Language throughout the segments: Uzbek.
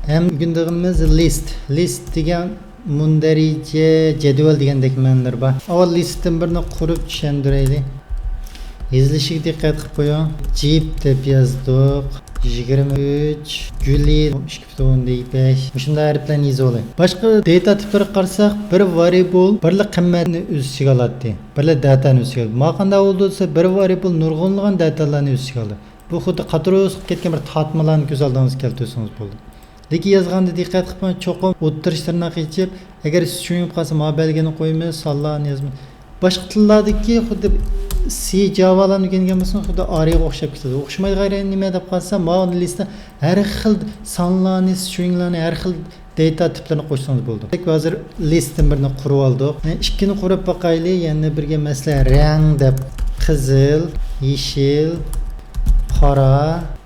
Hem gündemimiz list degan mundarica jadval degandek ma'nolar bor. Avval listdan birini qurib tushuntiraylik. Yezilishiga diqqat qilib qo'ying. Jeep deb yozdik. 23 Guli 2.5 shunday harflarni yozib oling. Boshqa data tiplariga qarasak, bir variable birli qimmatni o'z ichiga oladi. Birli datani o'z ichiga oladi. Ma qanday bo'ldi desa, bir variable nurg'unlagan datalarni o'z ichiga oladi. Bu xuddi qatorib ketgan bir tatmalarni ko'z oldingizga keltirsangiz bo'ldi. Lekin yozganda diqqat qilib cho'qim o'ttirishlarni qilib, agar siz tushunib qolsa, ma belgini qo'ymaysiz, sonlarni yozmaysiz. Boshqa tillardagi xuddi C Java'larni o'rgangan bo'lsangiz, xuddi Ar'ga o'xshab ketadi. O'xshamaydi g'ayri nima deb qolsa, mana listda har xil sonlarni, stringlarni, har xil data tiplarini qo'shsangiz bo'ldi. Hozir listni birini qurib oldik. Ikkini qurib boqaylik. Yana birga masalan rang deb qizil, yeshil, qora,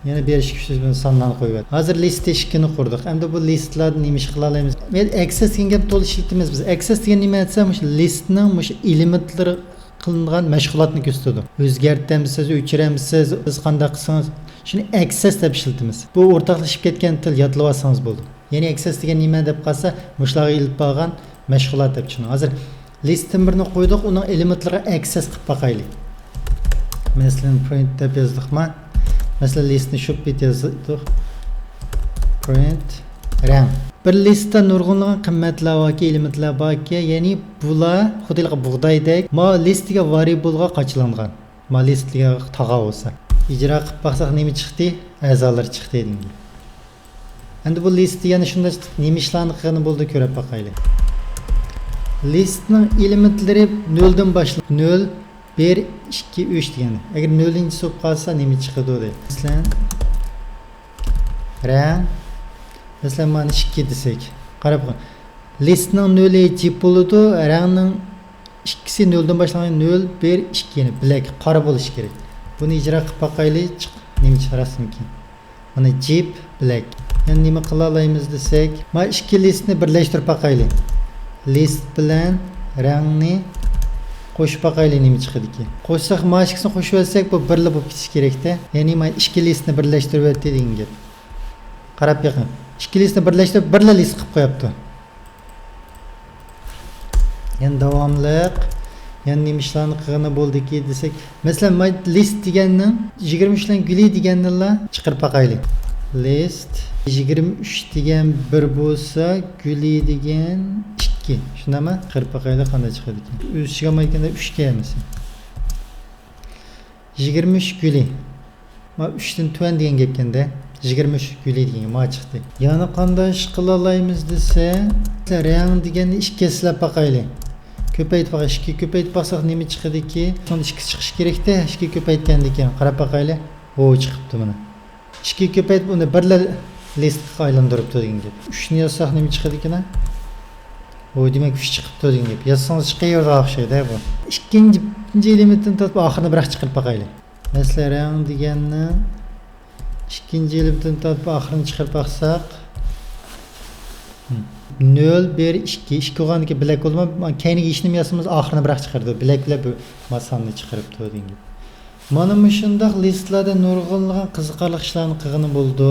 yana berish kuchli sonlarni qo'yib. Hozir list eshikini qurdik. Endi bu listlarni nima ish qila olamiz? Men access degan gap to'liq ishlatamiz biz. Access degan nima desam, o'sha listning o'sha elementlari qilingan mashg'ulotni ko'rsatadi. O'zgartiramiz, o'chiramiz, biz qanday qilsangiz, shuni access deb ishlatamiz. Bu o'rtoqlashib ketgan til yodlab olsangiz bo'ldi. Ya'ni access degan nima deb qolsa, mushlarga ilib bo'lgan mashg'ulot deb tushunadi. Hozir listni birini qo'ydik, uning elementlariga access qilib boqaylik. Masalan, print deb yozdikmi? Mesela listni shu bit yozdik. Print rang. Bir listda nurg'unlagan qimmatlar yoki elementlar borki, ya'ni bular xuddi bug'doydek, ma listiga variable'ga qachilangan. Ma listiga tag'a bo'lsa. Ijro qilib baqsaq nima chiqdi? A'zolar chiqdi deydi. Endi bu list yana shunday nima ishlarni qilgani bo'ldi ko'rib boqaylik. Listning elementlari 0 dan boshlanib 0 1, 2, 3 degani. Agar 0-chi bo'lib qolsa nima chiqadi deydi. Masalan, rang. Masalan, mana 2 desak. Qarab qo'ying. Listning 0'i jeep bo'ladi, rangning ikkisi 0 dan boshlangan 0, 1, 2 yani black, qora bo'lishi kerak. Buni ijro qilib boqaylik, nima chiqarasimikin. Mana jeep, black. Yani nima qila olamiz desak, mana ikki listni birlashtirib boqaylik. List bilan rangni qo'shib boqaylik nima chiqadi ekan. Qo'shsak, mana ikkisini qo'shib olsak, bu birli bo'lib ketishi kerak-da. Ya'ni mana ikki listni birlashtirib o'tdi degan gap. Qarab boqing. Ikki listni birlashtirib birli list qilib qo'yapti. Yana davomliq, yana nima ishlarni qilgani bo'ldiki desak, masalan, mana list deganni 23 dan Guli deganlar chiqarib boqaylik. List 23 degan 1 bo'lsa, Guli degan 2. Shundami? Qirib boqaylik qanday chiqadi ekan. O'ziga olmaganda 3 ga emas. 23 Guli. Ma 3 dan tuan degan gapkanda 23 Guli degan ma chiqdi. Yana qanday ish qila olamiz desa, rang deganni 2 silab boqaylik. Ko'paytib boqash, 2 ko'paytib boqsak nima chiqadiki? Shunda 2 chiqish kerak-da, 2 ko'paytganda ekan. Qarab boqaylik. O chiqibdi mana. 2 ko'paytib uni birla listga aylantiribdi degan gap. 3 ni yozsak nima chiqadi ekan? O demak 3 chiqibdi degan gap. Yozsangiz chiqaveradi o'xshaydi bu. Ikkinchi elementni topib oxirini biroq chiqarib boqaylik. Masalan, rang deganni ikkinchi elementni topib oxirini chiqarib boqsak 0, 1, 2. 2 bo'lganiki black bo'lma, keyingi ishni yozsangiz oxirini biroq chiqardi. Black bilan bu masonni chiqaribdi degan gap. Mana shunday listlarda nurg'unlagan qiziqarli ishlarni qilgani bo'ldi.